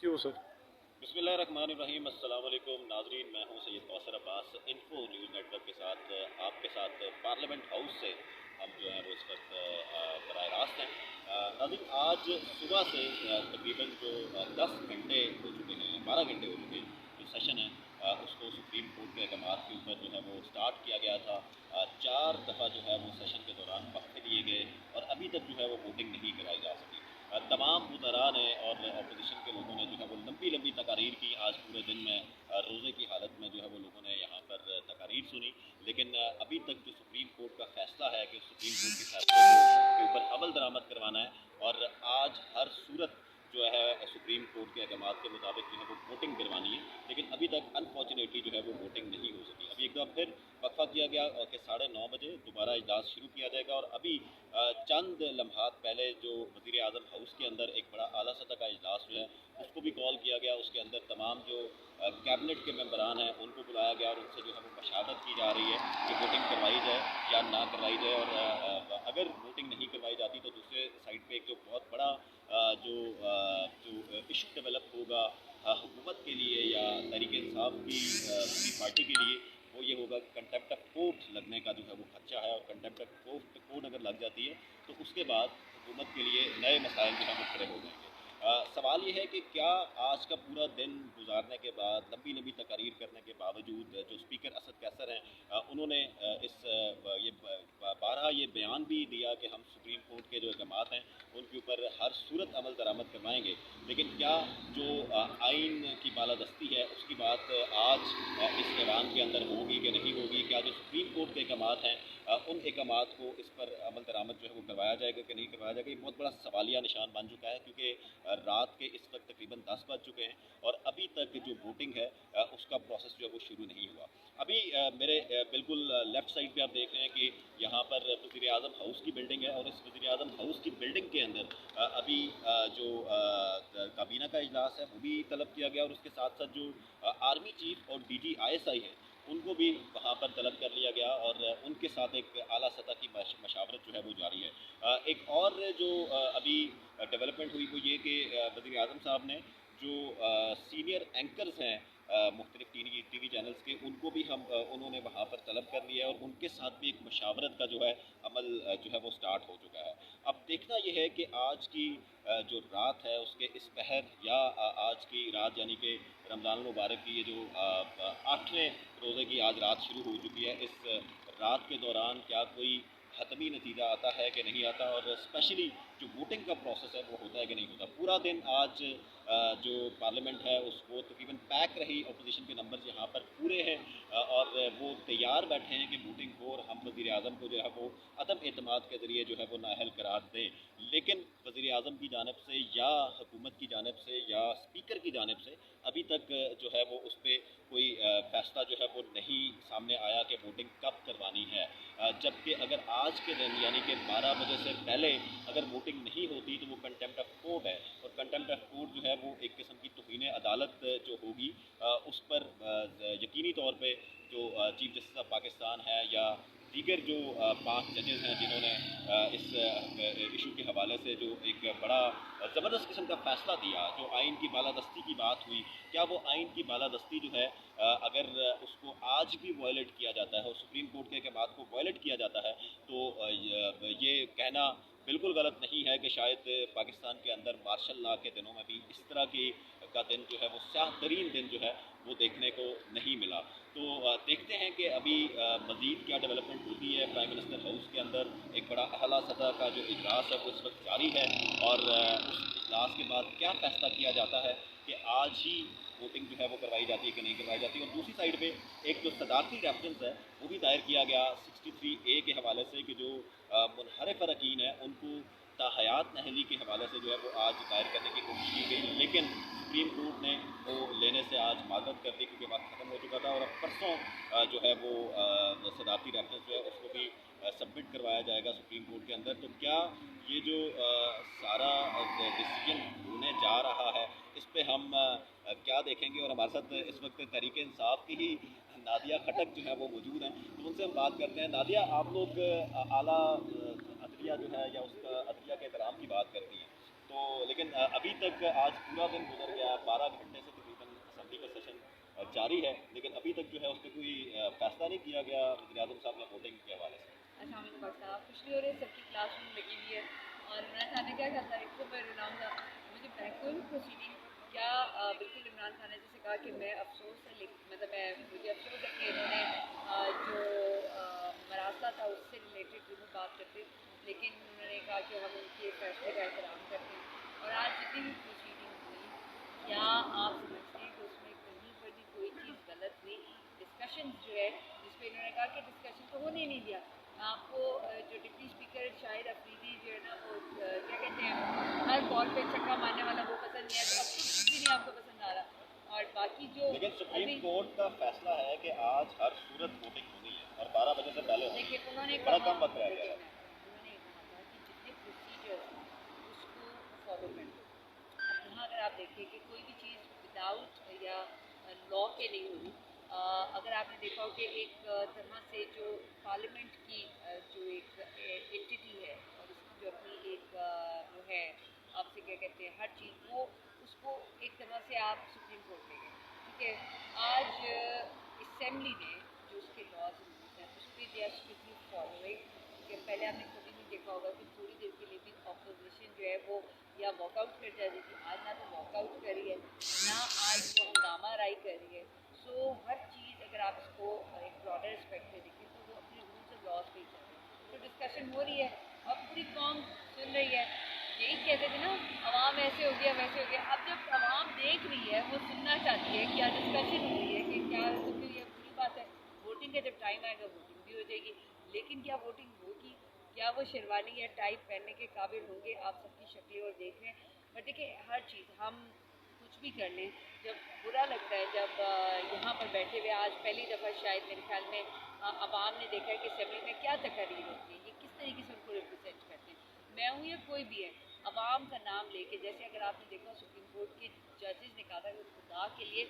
Thank you sir. बिस्मिल्लाहिर्रहमानिर्रहीम। अस्सलाम वालेकुम नाज़रीन, मैं हूं Syed Kausar Abbas info news network के साथ आपके साथ पार्लियामेंट हाउस से हम जो है वो इस वक्त बराह रास्त हैं। नाज़रीन, आज सुबह से तकरीबन जो 10 घंटे हो चुके हैं, 12 घंटे हो चुके हैं, जो सेशन है उसको सुप्रीम कोर्ट के अहकामात के ऊपर जो है वो स्टार्ट किया गया था। 4 दफ़ा जो है वो सेशन के दौरान वक्फे दिए गए और अभी तक जो है वो वोटिंग नहीं कराई जा सकी। तमाम वज़रा ने और अपोजिशन के लोगों ने जो है वो लंबी लंबी तकारीर की। आज पूरे दिन में रोज़े की हालत में जो है वो लोगों ने यहाँ पर तकारीर सुनी, लेकिन अभी तक जो सुप्रीम कोर्ट का फैसला है कि सुप्रीम कोर्ट के फैसले के ऊपर अमल दरामद करवाना है और आज हर सूरत जो है सुप्रीम कोर्ट के अहकामात के मुताबिक जो है वो वोटिंग करवानी है, लेकिन अभी तक अनफॉर्चुनेटली जो है वो वोटिंग नहीं हो सकी। अभी एक बार फिर वक्फा किया गया और कि 9:30 बजे दोबारा इजलास शुरू किया जाएगा और अभी चंद लम्हात पहले जो वज़ीर आज़म हाउस के अंदर एक बड़ा आला सतह का इजलास जो है उसको भी कॉल किया गया। उसके अंदर तमाम जो कैबिनेट के मेंबरान हैं उनको बुलाया गया और उनसे जो है वो मशावरत की जा रही है कि वोटिंग करवाई जाए या ना करवाई जाए। और अगर वोटिंग नहीं करवाई जाती तो दूसरे साइड पे एक जो बहुत बड़ा जो इशू डेवलप होगा हुकूमत के लिए या तहरीक इंसाफ की पूरी पार्टी के लिए, वो ये होगा कि कंटेम्प्ट ऑफ कोर्ट लगने का जो है वो खर्चा है। और कंटेम्प्ट ऑफ कोर्ट अगर लग जाती है तो उसके बाद हुकूमत के लिए नए मसाइल जो है वो खड़े हो जाएंगे। सवाल ये है कि क्या आज का पूरा दिन गुजारने के बाद, लंबी लंबी तकारीर करने के बावजूद, जो स्पीकर असद कैसर हैं उन्होंने ये 12 ये बयान भी दिया कि हम सुप्रीम कोर्ट के जो अहकामात हैं उनके ऊपर हर सूरत अमल दरामद करवाएंगे, लेकिन क्या जो आइन की बालादस्ती है उसकी बात आज इस ऐवान के अंदर होगी कि नहीं होगी? क्या जो सुप्रीम कोर्ट के अहकामात हैं उन अहकामात को इस पर अमल दरामद जो है वो करवाया जाएगा कि नहीं करवाया जाएगा? ये बहुत बड़ा सवालिया निशान बन चुका है, क्योंकि रात के इस वक्त तकरीबन 10 बज चुके हैं और अभी तक जो वोटिंग है उसका प्रोसेस जो है वो शुरू नहीं हुआ। अभी मेरे बिल्कुल लेफ्ट साइड पे आप देख रहे हैं कि यहाँ पर वज़ीर आज़म हाउस की बिल्डिंग है और इस वज़ीर आज़म हाउस की बिल्डिंग के अंदर अभी जो काबीना का इजलास है वो भी तलब किया गया और उसके साथ साथ जो आर्मी चीफ और DG ISI है उनको भी वहाँ पर तलब कर लिया गया और उनके साथ एक आला सतह की मशावरत जो है वो जारी है। एक और जो अभी डेवलपमेंट हुई वो ये कि वज़ीर आज़म साहब ने जो सीनियर एंकर्स हैं मुख्तलिफ TV चैनल्स के, उनको भी उन्होंने वहाँ पर तलब कर लिया है और उनके साथ भी एक मशावरत का जो है अमल जो है वो स्टार्ट हो चुका है। अब देखना यह है कि आज की जो रात है उसके इस पहर या आज की रात यानी कि रमज़ान मुबारक की ये जो 8वें रोज़े की आज रात शुरू हो चुकी है, इस रात के दौरान क्या कोई हतमी नतीजा आता है कि नहीं आता, और स्पेशली जो वोटिंग का प्रोसेस है वो होता है कि नहीं होता। पूरा दिन आज जो पार्लियामेंट है उसको तकरीबन पैक रही, अपोजिशन के नंबर्स यहाँ पर पूरे हैं और वो तैयार बैठे हैं कि वोटिंग हो और हम वज़ीर आज़म को जो है वो अदम एतमाद के ज़रिए जो है वो नाअहल करार दें। लेकिन वज़ीर आज़म की जानिब से या हुकूमत की जानिब से या स्पीकर की जानिब से अभी तक जो है वो उस पर कोई फ़ैसला जो है वो नहीं सामने आया कि वोटिंग कब करवानी है। जबकि अगर आज के दिन यानी कि 12 बजे से पहले अगर वोटिंग नहीं होती तो वो कंटेम्प्ट ऑफ कोर्ट है और कंटेम्प्ट ऑफ कोर्ट जो है वो एक किस्म की तौहीन अदालत जो होगी उस पर यकीनी तौर पे जो चीफ जस्टिस ऑफ पाकिस्तान है या दीगर जो 5 जजेज़ हैं जिन्होंने इस इशू के हवाले से जो एक बड़ा ज़बरदस्त किस्म का फ़ैसला दिया, जो आइन की बालादस्ती की बात हुई, क्या वो आइन की बालादस्ती जो है अगर उसको आज भी वायलेट किया जाता है और सुप्रीम कोर्ट के अहकामात को वायलेट किया जाता है तो ये कहना बिल्कुल गलत नहीं है कि शायद पाकिस्तान के अंदर मार्शल लॉ के दिनों में भी इस तरह की का दिन जो है वो स्याह तरीन दिन जो है वो देखने को नहीं मिला। तो देखते हैं कि अभी मज़ीद क्या डेवलपमेंट होती है। प्राइम मिनिस्टर हाउस के अंदर एक बड़ा अहला सतह का जो इजलास है वो इस वक्त जारी है और उस इजलास के बाद क्या फ़ैसला किया जाता है कि आज ही वोटिंग जो है वो करवाई जाती है कि नहीं करवाई जाती। और दूसरी साइड पे एक जो सदारती रेफरेंस है वो भी दायर किया गया 63A के हवाले से कि जो मुनहरफ अरकान है उनको ताहयात नहली के हवाले से जो है वो आज दायर करने की कोशिश की गई, लेकिन सुप्रीम कोर्ट ने वो लेने से आज माजरत कर दी क्योंकि वक्त ख़त्म हो चुका था। और अब परसों जो है वो सदारती रेफरेंस जो है उसको भी सबमिट करवाया जाएगा सुप्रीम कोर्ट के अंदर। तो क्या ये जो सारा डिसीजन होने जा रहा है इस पर हम क्या देखेंगे? और हमारे साथ इस वक्त तहरीक इंसाफ की ही नादिया खटक जो है वो मौजूद हैं, तो उनसे हम बात करते हैं। नादिया, आप लोग आला अदलिया जो है या उसका अदलिया के एहतराम की बात करती हैं, तो तो लेकिन अभी तक आज पूरा दिन गुजर गया, 12 घंटे से तकरीबन असम्बली का सेशन जारी है, लेकिन अभी तक जो है उस पर कोई फैसला नहीं किया गया वज़ीर-ए-आज़म साहब ने वोटिंग के हवाले से। अच्छा साहब कुछ नहीं हो रहे, सबकी क्लासरूम लगी हुई है और इमरान खान ने क्या कहा था, एक तो मैं रुलाऊंगा मुझे बिल्कुल प्रोसीडिंग क्या बिल्कुल इमरान खान ने जैसे कहा कि मैं अफसोस है मतलब मुझे अफसोस है कि इन्होंने जो मरासला था उससे रिलेटेड जरूर बात करते, लेकिन उन्होंने कहा कि हम उनके फैसले का एहतराम करते हैं। और आज जितनी भी प्रोसीडिंग हुई, क्या आप समझते हैं कि उसमें कहीं पर भी कोई चीज़ गलत हुई? डिस्कशन जो है जिसपे इन्होंने कहा कि डिस्कशन तो होने नहीं दिया, आपको जो डिप्टी स्पीकर शाहिद अफरीदी जो है ना वो क्या कहते हैं हर बॉल पे छक्का मारने वाला वो पसंद नहीं है, तो अब तो कुछ भी नहीं आपको पसंद आ रहा। और बाकी जो लेकिन सुप्रीम कोर्ट का फैसला है कि आज हर सूरत वोटिंग होनी है और 12 बजे से पहले होनी है। देखिए उन्होंने बड़ा कहा कम वक्त रह गया है। उन्होंने कहा था कि जितने प्रोसीजर्स हैं उसको फॉलो कर लो। अब यहाँ अगर आप देखिए कि कोई भी चीज़ विदाउट या लॉ के नहीं हुई, अगर आपने देखा हो कि एक तरह से जो पार्लियामेंट की जो एक एंटिटी है और उसकी जो अपनी एक वो है आपसे क्या कहते हैं हर चीज़ वो उसको एक तरह से आप सुप्रीम कोर्ट ले गए, ठीक है। आज असेंबली ने जो उसके लॉज हैं उस पर दे आर स्ट्रिक्टली फॉलोइंग, कि पहले आपने कभी नहीं देखा होगा कि थोड़ी देर के लिए भी अपोजिशन जो है वो या वॉकआउट कर जाती थी, आज ना तो वॉकआउट कर रही है ना आज वो हंगामा राई कर रही है। सो हर चीज़ अगर आप इसको एक ब्रॉडर रिस्पेक्ट से देखें तो वो अपने रूल्स और लॉज पे ही चल रहे हैं, तो डिस्कशन हो रही है अब पूरी कौम सुन रही है। यही कहते थे ना अवाम ऐसे हो गया वैसे हो गया, अब जब अवाम देख रही है वो सुनना चाहती है क्या डिस्कशन हो रही है कि क्या, तो फिर ये बुरी बात है। वोटिंग का जब टाइम आएगा वोटिंग भी हो जाएगी, लेकिन क्या वोटिंग होगी, क्या वो शेरवानी या टाइप पहनने के काबिल होंगे, आप सबकी शक्लें और देख रहे हैं। बट देखिए हर चीज़ हम कुछ भी कर लें, जब बुरा लगता है जब यहाँ पर बैठे हुए आज पहली दफ़ा शायद मेरे ख्याल में अवाम ने देखा है कि असेंबली में क्या तकरीर होती है, ये किस तरीके से उनको रिप्रेजेंट करते हैं। मैं हूँ या कोई भी है, अवाम का नाम लेके, जैसे अगर आपने देखा सुप्रीम कोर्ट के जजेस ने कहा था कि खुदा के लिए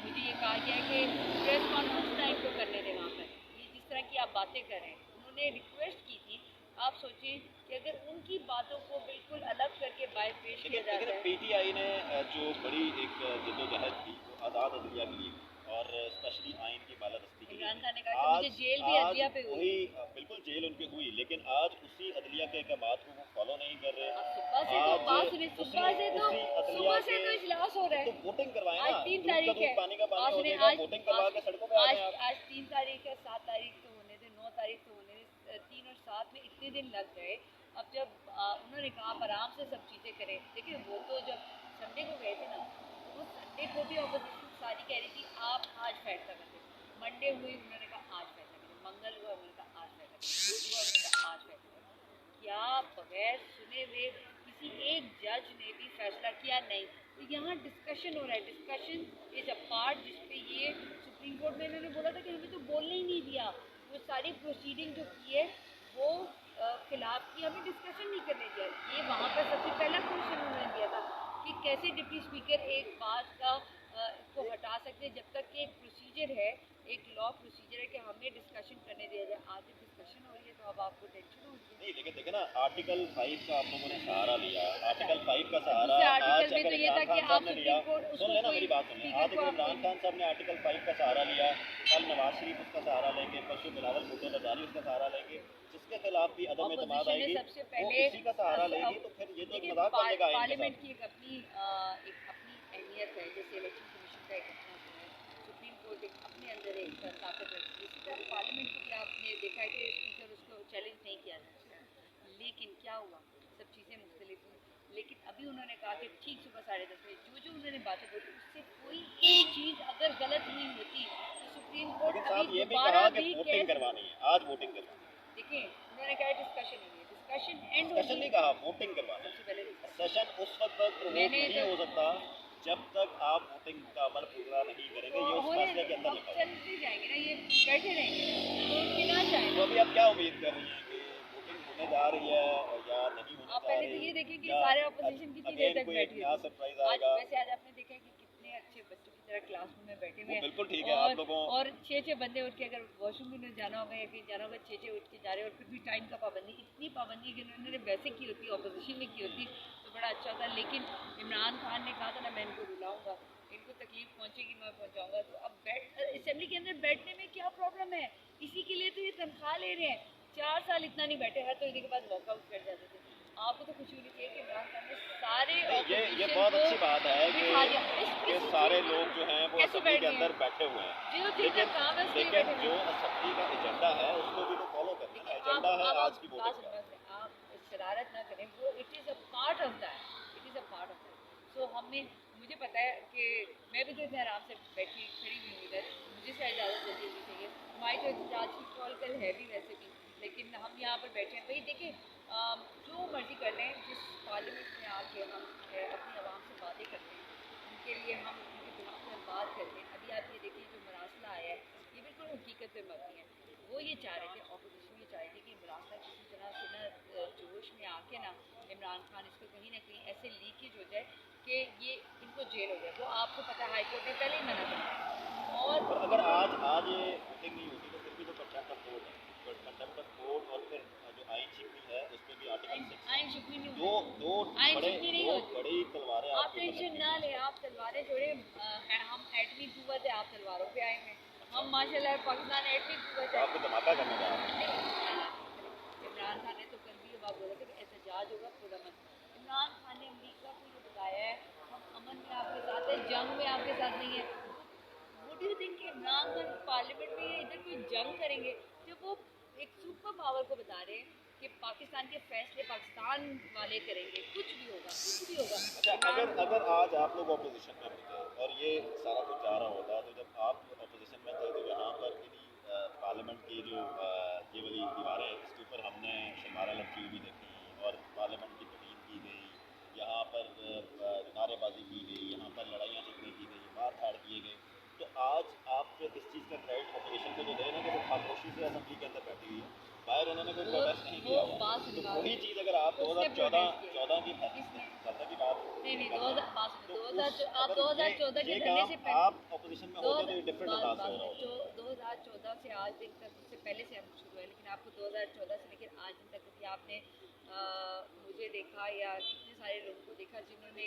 मुझे ये कहा गया है कि प्रेस कॉन्फ्रेंस टाइम को करने दें, वहाँ पर ये जिस तरह की आप बातें कर रहे हैं, उन्होंने रिक्वेस्ट की थी। आप सोचिए कि अगर उनकी बातों को बिल्कुल अलग करके बाय पेश किया जाता है। पीटीआई ने जो बड़ी एक जद्दोजहद की वो आज़ाद अदलिया के लिए और स्पेशली आइन की बालादस्ती के लिए, इमरान खान ने कहा कि मुझे जेल भी अदलिया पे हुई, वही बिल्कुल जेल उनकी हुई, लेकिन आज उसी अदलिया के अहकामात को वो फॉलो नहीं कर रहे। सुबह से तो बात सुनिए, सुबह से तो इजलास हो रहा है, तो वोटिंग करवाएं ना, आज 3 तारीख है, पानी का पानी हो जाएगा, वोटिंग करवा के सड़कों पे आ जाएं आप। आज 3 तारीख है, 7 तारीख तो होने थे, 9 तारीख तो होने थे, 3 और 7 में इतने दिन लग गए। अब जब उन्होंने कहा आप आराम से सब चीज़ें करें, देखिए वो तो जब संडे को गए थे ना, तो वो संडे को भी अपोजिशन सारी कह रही थी आप आज फैसला कर दें, मंडे हुई उन्होंने कहा आज फैसला करें, मंगल हुआ उन्होंने कहा आज फैसला करें, बुध हुआ उन्होंने कहा आज फैसला करें। क्या बगैर सुने हुए किसी एक जज ने भी फैसला किया? नहीं। तो यहाँ डिस्कशन हो रहा है, डिस्कशन इज अ पार्ट जिसपे ये सुप्रीम कोर्ट में इन्होंने बोला था कि हमें तो बोलने ही नहीं दिया, वो सारी प्रोसीडिंग जो की है वो खिलाफ की, हमें डिस्कशन नहीं करने दिया। ये वहाँ पर सबसे पहला क्वेश्चन उन्होंने दिया था कि कैसे डिप्टी स्पीकर एक बात का को हटा सकते हैं जब तक कि एक प्रोसीजर है, एक लॉ प्रोसीजर है कि हमें डिस्कशन करने दिया जाए। आज जब डिस्कशन हो रही है तो अब आपको टेंशन हो रही है। नहीं लेकिन देखे ना आर्टिकल 5 का आप लोगों ने सहारा लिया, आर्टिकल 5 का सहारा आर्टिकल में तो ये था कि आप लिया, सुप्रीम कोर्ट सुन लेना मेरी बात सुन लें, आज देखो इमरान खान साहब ने आर्टिकल 5 का सहारा लिया, कल नवाज शरीफ उसका सहारा लेंगे, परसों बिलावल भुट्टो जरदारी उसका सहारा लेंगे, जिसके खिलाफ भी अदम एतमाद आएगी सबसे वो पहले इसी का सहारा लेगी, तो फिर ये तो एक मजाक बनेगा आइन के पार्लियामेंट साथ। की एक अपनी अहमियत है, जैसे इलेक्शन कमीशन का एक अपना जो है, सुप्रीम कोर्ट एक अपने अंदर एक ताकत रखती है, इसी तरह पार्लियामेंट को भी आपने देखा है कि स्पीकर उसको चैलेंज नहीं किया जा सकता। लेकिन क्या हुआ, सब चीज़ें मुख्तलिफ हुई, लेकिन अभी उन्होंने कहा कि ठीक सुबह 10:30 बजे जो उन्होंने बातें बोली उससे कोई एक चीज़ अगर गलत नहीं होती तो सुप्रीम कोर्ट अभी दोबारा भी वोटिंग करवानी है, आज वोटिंग करवानी है। देखिए उन्होंने कहा डिस्कशन हुई है, डिस्कशन एंड सेशन नहीं कहा, वोटिंग करवाना है। सबसे पहले सेशन उस वक्त तक प्रोवोक नहीं हो सकता जब तक आप वोटिंग का अमल पूरा नहीं करेंगे, ये उस फैसले के अंदर लिखा है। चलते जाएंगे ना, ये बैठे रहेंगे तो बिना चाहे तो अभी आप क्या उम्मीद कर रही हैं कि वोटिंग होने जा रही है या नहीं होने आप जा पहले रही तो है? ये देखिए कि सारे ऑपोजिशन कितनी देर तक बैठे नया हैं। सरप्राइज आज आएगा। वैसे आज आपने देखा है कि कितने अच्छे बच्चों की तरह क्लासरूम में बैठे हुए हैं, बिल्कुल ठीक है, आप लोगों और 6 बंदे उठ के अगर वॉशरूम में जाना होगा या कहीं जाना होगा 6 उठ के जा रहे हैं, और फिर भी टाइम का पाबंदी, इतनी पाबंदी कि उन्होंने वैसे की होती, ऑपोजिशन में की होती तो तो बड़ा अच्छा था, लेकिन इमरान खान ने कहा था ना मैं इनको बुलाऊंगा, इनको तकलीफ पहुंचेगी मैं पहुंचाऊंगा। तो अब असेंबली के अंदर बैठने में क्या प्रॉब्लम है? इसी के लिए तो ये तनख्वाह ले रहे हैं। 4 साल इतना नहीं बैठे, हर तो के बाद वॉकआउट कर जाते थे। आपको तो खुशी होनी चाहिए कि इमरान खान ने सारे ये बहुत अच्छी बात है कि सारे लोग जो हैं वो असेंबली के अंदर बैठे हुए हैं, लेकिन जो असेंबली का एजेंडा है उसको भी तो फॉलो करना है। एजेंडा है आज की वोटिंग का। आप शरारत ना करें, वो it is a part of that, it is a part of that. So हमने, मुझे पता है कि मैं भी तो इतने आराम से बैठी खड़ी हुई हूँ इधर, मुझे शायद ज़्यादा जल्दी होनी चाहिए। हमारी तो एहतजाज की कॉल कल है भी वैसे भी, लेकिन हम यहाँ पर बैठे हैं। भाई देखिए, जो मर्जी कर लें, जिस पार्लियामेंट में आके हम अपनी आवाम से बातें करते हैं, उनके लिए हम उनके दिमाग में बात करते हैं। अभी आप ये देखिए जो मरासला आया है, ये बिल्कुल हकीकत पे मबनी है। वो ये चाह रहे थे, ऑपोजिशन ये चाह रही थी कि मरासला किसी तरह से ना जोश में आके ना इमरान खान इसको कहीं ना कहीं ऐसे लीकेज हो जाए कि ये इनको जेल हो जाए। वो आपको पता है हाईकोर्ट ने पहले ही मना कर दिया। और अगर आज ये वोटिंग नहीं होती तो फिर भी तो कंटेम्प्ट ऑफ कोर्ट है, कंटेम्प्ट ऑफ कोर्ट, और फिर जो आइन शिकवी है उस पर भी आर्टिकल 6 आइन शिकवी नहीं दो होती। बड़ी तलवारें आप टेंशन ना लें, आप तलवारें छोड़े, हम एटमी कुव्वत है, आप तलवारों पे आए हैं। हम माशाल्लाह पाकिस्तान एटमी कुव्वत है। आपको धमाका करने जा रहे हैं। इमरान खान ने तो कल भी बात बोला था कि एहतजाज होगा खुदा मत। इमरान खान ने अमेरिका को ये बताया है हम अमन में आपके साथ है, जंग में आपके साथ नहीं है। वो डू यू थिंक कि इमरान खान पार्लियामेंट में इधर कोई जंग करेंगे? जब वो एक सुपर पावर को बता रहे हैं कि पाकिस्तान के फैसले पाकिस्तान वाले करेंगे, कुछ भी होगा, कुछ भी होगा। अच्छा, अगर आज आप लोग ऑपोजिशन में होते और ये सारा कुछ जा रहा होता, तो जब आप ऑपोजिशन में थे तो यहाँ पर इन्हीं पार्लियामेंट की जो ये वाली दीवारें इसके ऊपर हमने शमारा लटकी हुई देखी और पार्लियामेंट की तोहीन की गई, यहाँ पर नारेबाजी की गई, यहाँ पर लड़ाइयाँ झगड़े की गई, मार धाड़ किए गए, तो आज आप इस चीज़ का क्रेडिट ऑपोजिशन को जो दे ना कि वो खामोशी से असेंबली के अंदर बैठी हुई है, बाहर उन्होंने कोई प्रोटेस्ट नहीं किया हुआ। तो वही चीज़ अगर आप 2014 की सत्ता की बात नहीं 2014 आप 2014 के धरने से आप ऑपोजिशन में होते तो डिफरेंट अंदाज हो रहा होता। 2014 से आज दिन तक, उससे पहले से हम शुरू है, लेकिन आपको 2014 से लेकर आज दिन तक कभी आपने मुझे देखा या कितने सारे लोगों को देखा जिन्होंने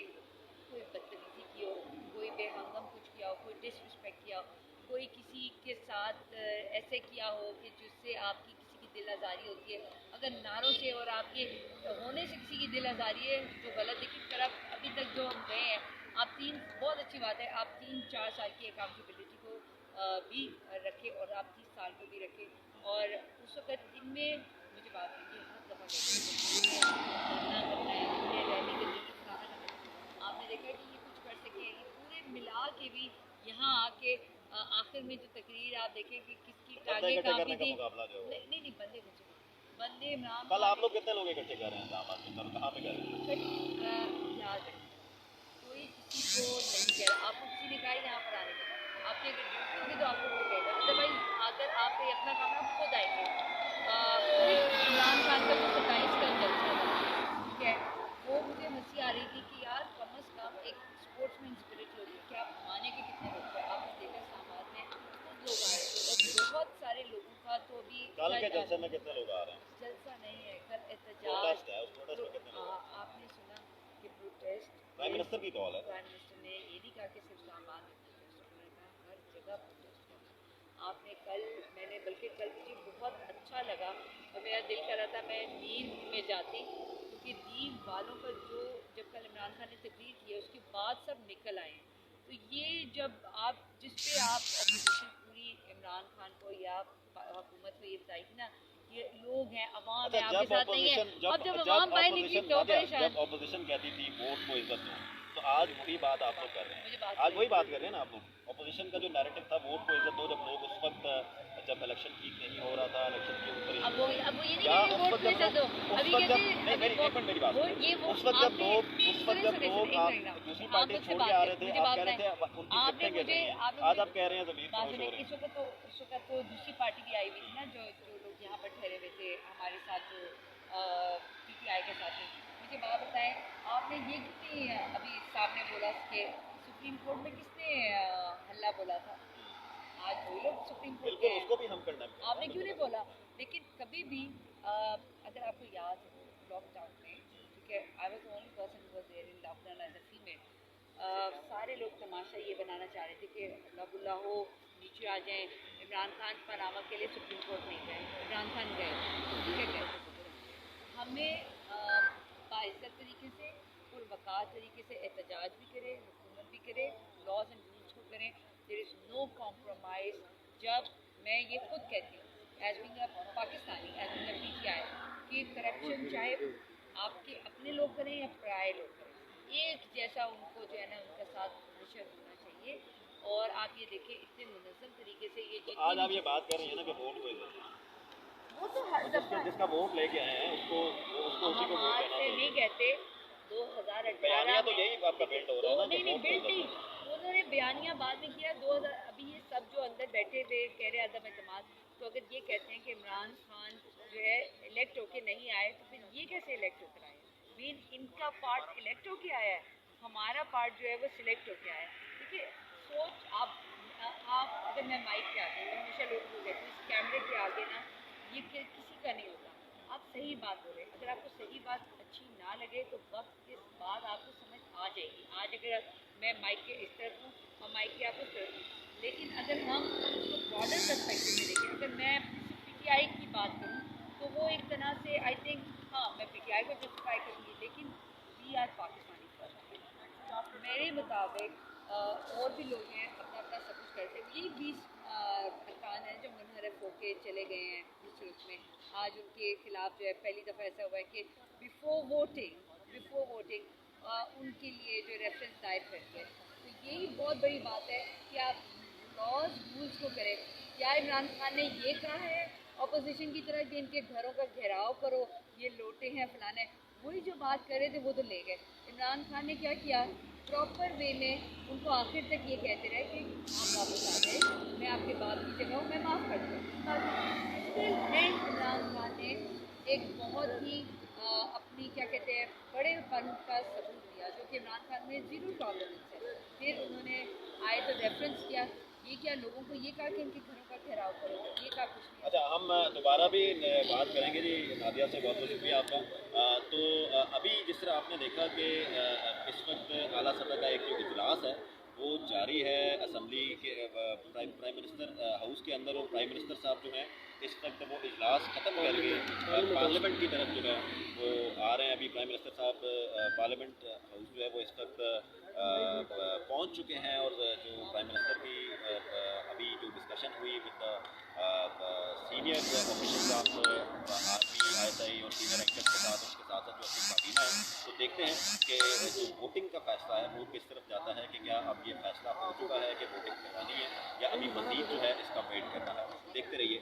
कोई बदतमीजी की हो, कोई बेहंगम कुछ किया हो, कोई डिसरिस्पेक्ट किया हो, कोई किसी के साथ ऐसे किया हो कि जिससे आपकी किसी की दिल आज़ारी होती है? अगर नारों से और आपके होने से किसी की दिल आज़ारी है तो गलत। लेकिन फिर आप अभी तक जो हम गए हैं, आप बहुत अच्छी बात है, आप 3-4 साल की अकाउंटेबिलिटी को भी रखें और आप 30 साल को भी रखें। और उस वक्त इनमें मुझे बात है कि हर दफ़ा रहने के लिए आपने देखा कि ये कुछ कर सके, ये पूरे मिला के भी यहाँ आके आखिर में जो तकरीर आप देखें कि किसकी टांगें कांपी थी। नहीं बंदे कुछ नहीं, बंदे इमरान। कल आप लोग कितने लोग इकट्ठे कर रहे हैं दामाद, कहाँ पे कर रहे हैं? याद है कोई किसी को नहीं कह रहा, आपको किसी ने कहा यहाँ पर आने का, आपकी अगर ड्यूटी होगी तो आपको कोई कहेगा, अदरवाइज अगर आप अपना काम आप खुद आएंगे। इमरान खान का जो 27 का जलसा था, ठीक है, वो मुझे हंसी आ रही थी कि यार कम अज़ कम एक स्पोर्ट्समैन स्पिरिट होगी। क्या आप माने के कितने लोग थे? आपने देखा सामाज में खुद लोग आए थे और बहुत सारे लोगों का तो अभी कल के जलसे में कितने लोग आ रहे हैं? जलसा नहीं है, कल एहतजाज प्रोटेस्ट है, उस प्रोटेस्ट में कितने लोग? आपने सुना कि प्रोटेस्ट प्राइम मिनिस्टर की कॉल है। प्राइम मिनिस्टर ने ये नहीं कहा कि सिर्फ सामान में प्रोटेस्ट, उन्होंने कहा हर जगह प्रोटेस्ट है। आपने कल, मैंने बल्कि कल मुझे बहुत अच्छा लगा और मेरा दिल कर रहा था मैं नींद में जाती, क्योंकि नींद वालों पर जो जब कल इमरान खान ने तकरीर की है उसके बाद सब निकल आए। तो ये जब आप जिस पे आप अपोजिशन पूरी इमरान खान को या हुकूमत को ये बताई थी ना, ये लोग हैं, अवाम है, आपके साथ नहीं है। अब जब अवाम बाहर निकली तो परेशान। जब ऑपोजिशन कहती थी वोट को इज्जत दो, तो आज वही बात आप लोग कर रहे हैं। आज वही बात कर रहे हैं ना आप लोग। ऑपोजिशन का जो नैरेटिव था वोट को इज्जत दो, जब लोग उस वक्त जब इलेक्शन ठीक नहीं हो रहा था, इलेक्शन के ऊपर अब वो ये नहीं कहेंगे वोट को इज्जत दो। अभी कहते हैं मेरी बात, उस वक्त जब लोग दूसरी पार्टी छोड़ के आ रहे थे, आप कह रहे थे उनकी कितने गिर, आज आप कह रहे हैं जमीन खामोश हो रही है। इस वक्त तो दूसरी पार्टी भी आई हुई थी ना, जो लोग यहाँ पर ठहरे हुए थे हमारे साथ, जो PTI के साथ थे। मुझे बात बताएं, आपने ये कितनी अभी सामने बोला कि सुप्रीम कोर्ट में किसने हल्ला बोला था? आज वही लोग सुप्रीम कोर्ट के, उसको भी हम करना, आपने क्यों नहीं बोला? लेकिन कभी भी अगर आपको याद हो लॉकडाउन में, ठीक क्योंकि I was only person was there in lockdown as a female. सारे लोग तमाशा ये बनाना चाह रहे थे कि अल्लाह हो नीचे आ जाएं, इमरान खान पनामा के लिए सुप्रीम कोर्ट नहीं गए, इमरान खान गए, ठीक है गए। हमें बाइज्जत तरीके से पुरवकार तरीके से एहतजाज भी करें, हुकूमत भी करे, लॉज एंड रूल्स को करें। There is no compromise. जब मैं ये खुद कहती हूँ as being a Pakistani, as being a PTI, कि करप्शन चाहे आपके अपने लोग करें या पराए लोग करें, एक जैसा उनको जो है ना उनका साथ हमेशा होना चाहिए। और आप ये देखिए इतने मुनज़्ज़म तरीके से ये तो आज आप ये बात कर रही हैं ना कि वोट को वो तो हर दफ़ा जिसका वोट लेके आए हैं उसको उसी को हम वोट आज देना से नहीं चाहिए। कहते 2018 बयानिया तो यही आपका बिल्ड हो रहा है ना कि नहीं वोट बिल्ट को नहीं, उन्होंने बयानिया बाद में किया 2000। अभी ये सब जो अंदर बैठे थे कह रहे अदम एतमाद, तो अगर ये कहते हैं कि इमरान खान जो है इलेक्ट होके नहीं आए तो फिर ये कैसे इलेक्ट होकर आए? मीन इनका पार्ट इलेक्ट होके आया है, हमारा पार्ट जो है वो सिलेक्ट होके आया है। देखिए सोच आप अगर मैं माइक पे आती हूँ, हमेशा लोगों को कहती हूँ इस कैमरे पे आगे ना ये किसी का नहीं होता। आप सही बात बोले, अगर आपको सही बात अच्छी ना लगे तो वक्त के बाद आपको समझ आ जाएगी। आज अगर मैं माइक के इस तरफ हूँ और माइक के आप उस तरफ हूँ, लेकिन अगर हम उसको ब्रॉडर पर्सपेक्टिव में देखें, अगर मैं सिर्फ PTI की बात करूँ तो वो एक तरह से आई थिंक हाँ मैं PTI को जस्टिफाई करूँगी, लेकिन वी आर पाकिस्तानी फर्स्ट। मेरे मुताबिक और भी लोग हैं अपना अपना सब कुछ करते हैं। ये 20 अरकान हैं जो मुनहरफ होके चले गए हैं इस सूरत में। आज उनके खिलाफ जो है पहली दफ़ा ऐसा हुआ है कि बिफोर वोटिंग उनके लिए जो रेफरेंस दायर करते हैं। तो यही बहुत बड़ी बात है कि आप लॉज रूल्स को करें। क्या इमरान खान ने ये कहा है अपोजिशन की तरह कि इनके घरों का घेराव करो, ये लोटे हैं फलाने हैं? वही जो बात कर रहे थे वो तो ले गए। इमरान खान ने क्या किया, प्रॉपर वे में उनको आखिर तक ये कहते रहे कि आप वापस आ जाए, मैं आपके बाप की जगह हूँ, मैं माफ़ कर दूँ। स्टिल एंड इमरान खान ने एक बहुत ही अपनी क्या कहते हैं बड़ेपन का सबूत दिया, जो कि इमरान खान में ज़ीरो टॉलरेंस है। फिर उन्होंने आए तो रेफरेंस किया, ये क्या लोगों को ये कहा कि इनके घरों का घेराव करो, ये कहा कुछ नहीं। अच्छा हम दोबारा भी बात करेंगे जी। नादिया से बहुत बहुत शुक्रिया आपका। तो अभी जिस तरह आपने देखा कि इस वक्त आला सतह का एक जो इजलास है वो जारी है असम्बली के प्राइम मिनिस्टर हाउस के अंदर, और प्राइम मिनिस्टर साहब जो हैं इस वक्त वो इजलास ख़त्म करके पार्लियामेंट की तरफ जो है वो आ रहे हैं। अभी प्राइम मिनिस्टर साहब पार्लियामेंट हाउस जो है वो इस वक्त पहुंच चुके हैं, और जो प्राइम मिनिस्टर की अभी जो डिस्कशन हुई with senior official of army, ISI और सीनियर एक्टर्स के साथ, उसके साथ साथ जो अपनी काबीना है, तो देखते हैं कि जो वोटिंग का फैसला है वो किस तरफ जाता है, कि क्या अब ये फैसला हो चुका है कि वोटिंग करवानी है या अभी मजीद जो है इसका वेट करना है। देखते रहिए।